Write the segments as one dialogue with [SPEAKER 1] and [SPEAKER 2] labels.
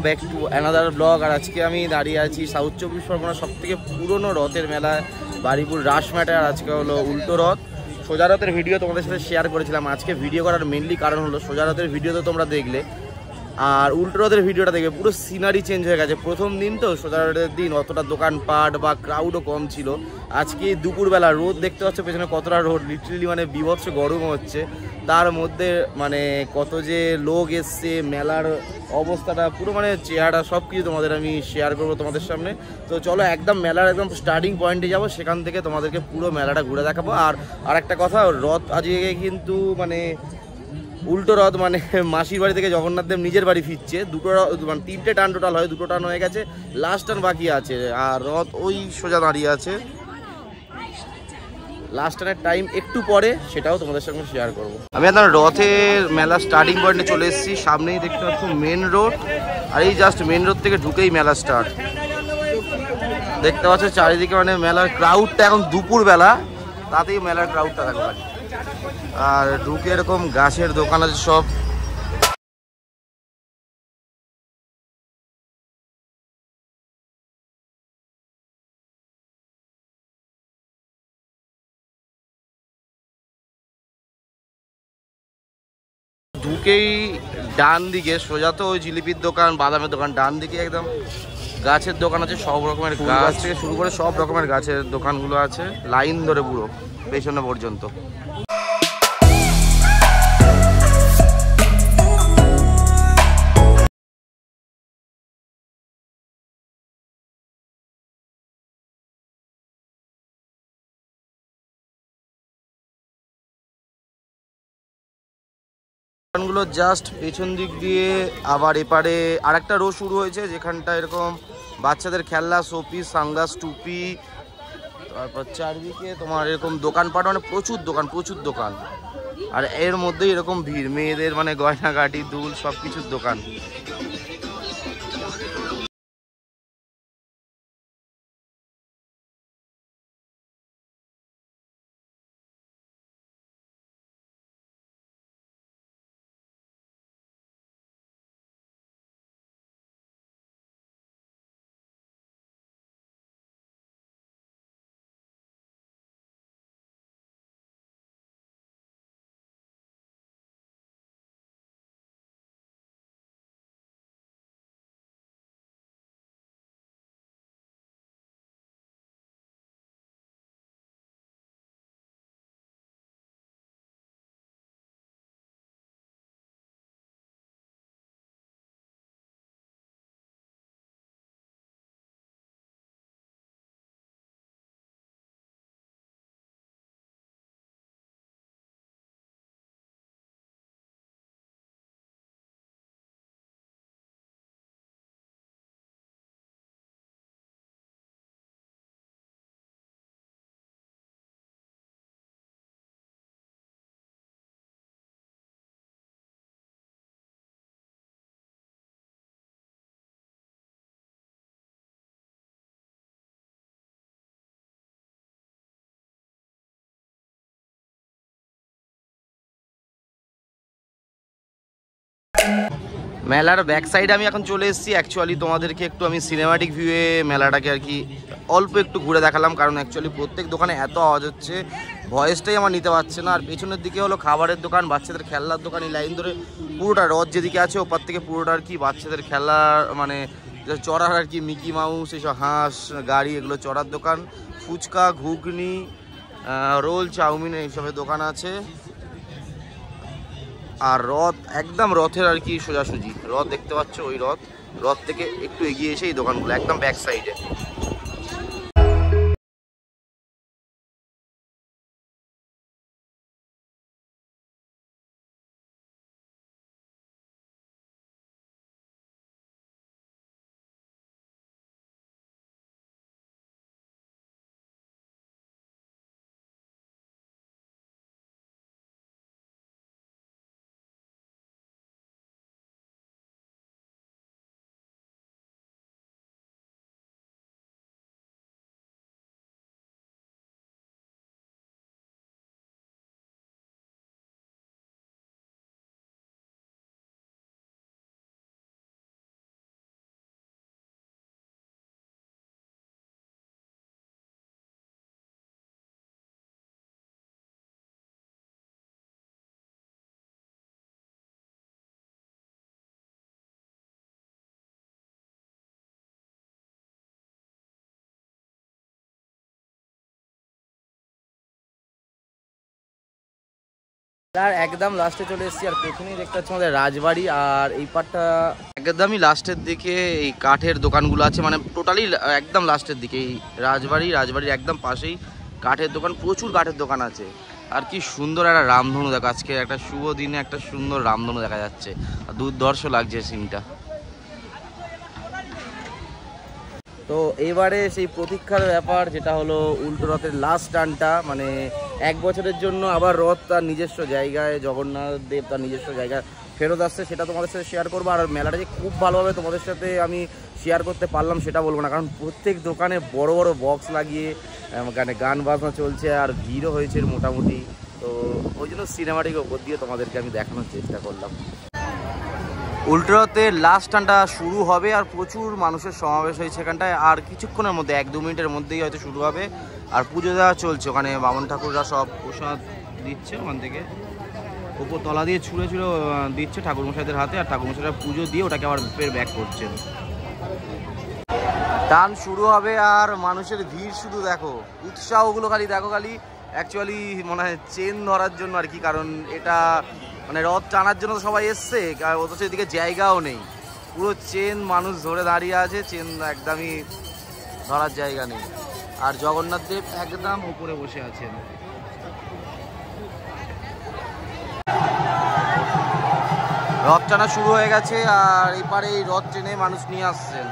[SPEAKER 1] Back to another blog. আর আজকে আমি দাঁড়িয়ে আছি সাউথ চব্বিশ পরগনার সবথেকে পুরনো রথের মেলা বারুইপুর রাস মেলায়। আর আজকে হলো উল্টো রথ। সোজা রথের ভিডিও তোমাদের সাথে শেয়ার করেছিলাম। আজকে ভিডিও করার মেনলি কারণ হলো সোজা রথের ভিডিও তো তোমরা দেখলে, আর উল্টো রথের ভিডিওটা দেখবে পুরো সিনারি চেঞ্জ হয়ে গেছে। প্রথম দিন তো সোজা রথের দিন অতটা দোকানপাট বা ক্রাউডও কম ছিল। আজকে দুপুরবেলা রোদ দেখতে পাচ্ছ পেছনে কতটা রোদ, লিটারেলি মানে বিভৎস গরম হচ্ছে। তার মধ্যে মানে কত যে লোক এসছে, মেলার অবস্থাটা পুরো মানে চেহারা সব কিছু তোমাদের আমি শেয়ার করবো তোমাদের সামনে। তো চলো একদম মেলার একদম স্টার্টিং পয়েন্টে যাবো, সেখান থেকে তোমাদেরকে পুরো মেলাটা ঘুরে দেখাবো। আর একটা কথা, রথ আজকে কিন্তু মানে উল্টো রথ মানে মাসির বাড়ি থেকে জগন্নাথ দেব নিজের বাড়ি ফিরছে। দুটো মানে 3টে টান টোটাল হয়, 2টো টান হয়ে গেছে, লাস্ট টান বাকি আছে। আর রথ ওই সোজা দাঁড়িয়ে আছে। লাস্ট টানের টাইম একটু পরে, সেটাও তোমাদের সঙ্গে শেয়ার করবো। আমি একদম রথের মেলা স্টার্টিং পয়েন্টে চলে এসেছি। সামনেই দেখতে পাচ্ছ মেন রোড, আর এই জাস্ট মেন রোড থেকে ঢুকেই মেলা স্টার্ট। দেখতে পাচ্ছ চারিদিকে মানে মেলার ক্রাউডটা এখন দুপুরবেলা, তাতেই মেলার ক্রাউডটা দেখো। আর ঢুকে এরকম গাছের দোকান আছে সব। ঢুকেই ডান দিকে সোজা তো ওই জিলিপির দোকান, বাদামের দোকান, ডান দিকে একদম গাছের দোকান আছে। সব রকমের গাছ থেকে শুরু করে সব রকমের গাছের দোকানগুলো আছে, লাইন ধরে পুরো পেছনে পর্যন্ত। দোকানগুলো জাস্ট পেছন দিক দিয়ে, আবার এপারে আরেকটা রো শুরু হয়েছে যেখানটা এরকম বাচ্চাদের খেলনা, শোপিস, সানগ্লাস, টুপি, তারপর চারদিকে তোমার এরকম দোকানপাট, মানে প্রচুর দোকান প্রচুর দোকান। আর এর মধ্যেই এরকম ভিড়, মেয়েদের মানে গয়নাগাটি, দুল, সব কিছুর দোকান। মেলার ব্যাক সাইডে আমি এখন চলে এসেছি। অ্যাকচুয়ালি তোমাদেরকে একটু আমি সিনেমাটিক ভিউয়ে মেলাটাকে আর কি অল্প একটু ঘুরে দেখালাম, কারণ অ্যাকচুয়ালি প্রত্যেক দোকানে এত আওয়াজ হচ্ছে, ভয়েসটাই আমার নিতে পারছে না। আর পেছনের দিকে হলো খাবারের দোকান, বাচ্চাদের খেলনার দোকান। এই লাইন ধরে পুরোটা রথ যেদিকে আছে ওপার থেকে পুরোটা আর কি বাচ্চাদের খেলার মানে চড়ার আর কি, মিকি মাউস, এইসব হাঁস গাড়ি, এগুলো চড়ার দোকান। ফুচকা, ঘুগনি, রোল, চাউমিন, এইসবের দোকান আছে। আর রথ একদম রথের আর কি সোজাসুজি রথ দেখতে পাচ্ছ, ওই রথ থেকে একটু এগিয়ে এসে এই দোকানগুলো একদম ব্যাক সাইডে। আর একদম লাস্টে চলে এসেছি, আর পেছনেই দেখতে পাচ্ছি আমাদের রাজবাড়ি। আর এই পার্টটা একদমই লাস্টের দিকে এই কাঠের দোকানগুলো আছে, মানে টোটালি একদম লাস্টের দিকে এই রাজবাড়ির একদম পাশেই কাঠের দোকান, প্রচুর কাঠের দোকান আছে। আর কি সুন্দর একটা রামধনু দেখো, আজকে একটা শুভ দিনে একটা সুন্দর রামধনু দেখা যাচ্ছে, আর দুর্ধর্ষ লাগছে সিনটা। তো এবারে সেই প্রতীক্ষার ব্যাপার, যেটা হলো উল্টো রথের লাস্ট টানটা, মানে 1 বছরের জন্য আবার রথ তার নিজস্ব জায়গায়, জগন্নাথ দেব তার নিজস্ব জায়গায় ফেরত আসছে, সেটা তোমাদের সাথে শেয়ার করবো। আর মেলাটা যে খুব ভালোভাবে তোমাদের সাথে আমি শেয়ার করতে পারলাম সেটা বলবো না, কারণ প্রত্যেক দোকানে বড় বড় বক্স লাগিয়ে গান বাজনা চলছে, আর ভিড়ও হয়েছে মোটামুটি। তো ওই জন্য সিনেমাটিক ওপর দিয়ে তোমাদেরকে আমি দেখানোর চেষ্টা করলাম। উল্টো রথের লাস্ট টানটা শুরু হবে, আর প্রচুর মানুষের সমাবেশ হয়েছে এখানটায়। আর কিছুক্ষণের মধ্যে 1-2 মিনিটের মধ্যেই হয়তো শুরু হবে। আর পুজো দেওয়া চলছে, ওখানে বামন ঠাকুররা সব প্রসাদ দিচ্ছে, ওখান থেকে উপর তলা দিয়ে ছুঁড়ে দিচ্ছে ঠাকুরমশাইদের হাতে, আর ঠাকুরমশাইরা পুজো দিয়ে ওটাকে আবার ফের ব্যাক করছেন। টান শুরু হবে, আর মানুষের ভিড় শুধু দেখো, উৎসাহগুলো খালি দেখো, খালি অ্যাকচুয়ালি মনে হয় চেন ধরার জন্য আর কি, কারণ এটা মানে রথ টানার জন্য তো সবাই এসছে, অথচ এদিকে জায়গাও নেই, পুরো চেন মানুষ ধরে দাঁড়িয়ে আছে, চেন একদমই ধরার জায়গা নেই। আর জগন্নাথ দেব একদম উপরে বসে আছেন। রথ টানা শুরু হয়ে গেছে, আর এপারে এই রথ টেনে মানুষ নিয়ে আসছেন।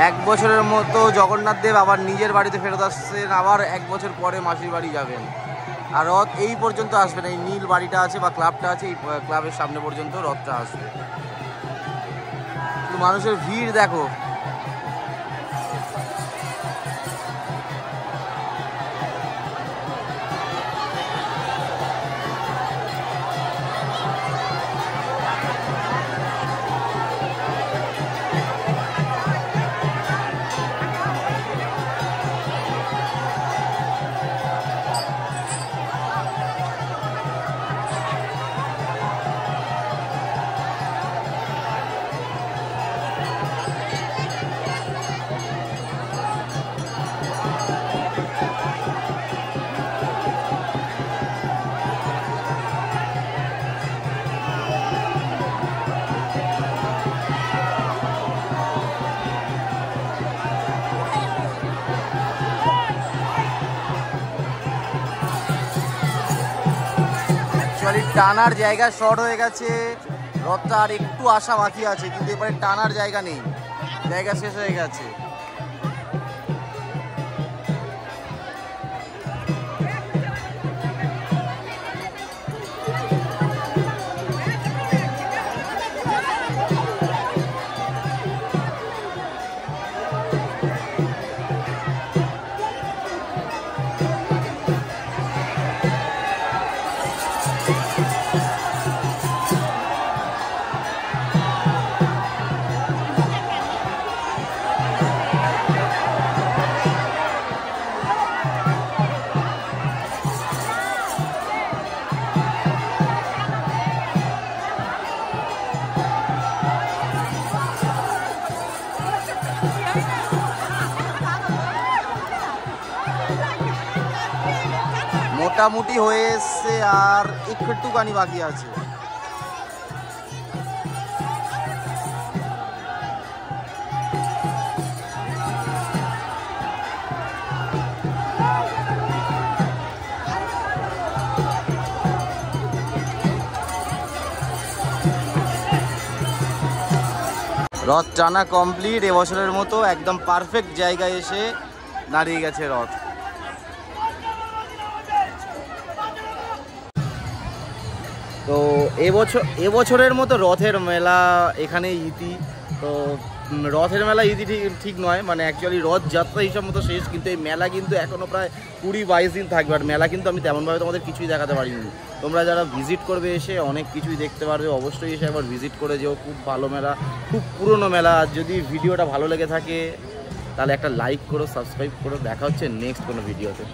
[SPEAKER 1] এক বছরের মতো জগন্নাথ দেব আবার নিজের বাড়িতে ফেরত আসছেন, আবার 1 বছর পরে মাসির বাড়ি যাবেন। আর রথ এই পর্যন্ত আসবে না, এই নীল বাড়িটা আছে বা ক্লাবটা আছে, এই ক্লাবের সামনে পর্যন্ত রথটা আসবে। মানুষের ভিড় দেখো, টানার জায়গা শর্ট হয়ে গেছে, রথটা আর একটু আসা বাকি আছে, কিন্তু এবারে টানার জায়গা নেই, জায়গা শেষ হয়ে গেছে। মোটামুটি হয়ে এসছে, আর একটুখানি বাকি আছে। রথ টানা কমপ্লিট, এবছরের মতো একদম পারফেক্ট জায়গায় এসে দাঁড়িয়ে গেছে রথ। তো এবছরের মতো রথের মেলা এখানে ইতি। তো রথের মেলা ইতি ঠিক নয়, মানে অ্যাকচুয়ালি রথযাত্রা হিসাব মতো শেষ, কিন্তু এই মেলা কিন্তু এখনও প্রায় 20-22 দিন থাকবে। আর মেলা কিন্তু আমি তেমনভাবে তোমাদের কিছুই দেখাতে পারিনি। তোমরা যারা ভিজিট করবে এসে অনেক কিছুই দেখতে পারবে, অবশ্যই এসে একবার ভিজিট করে যেও। খুব ভালো মেলা, খুব পুরনো মেলা। আর যদি ভিডিওটা ভালো লেগে থাকে তাহলে একটা লাইক করো, সাবস্ক্রাইব করো। দেখা হচ্ছে নেক্সট কোনো ভিডিওতে।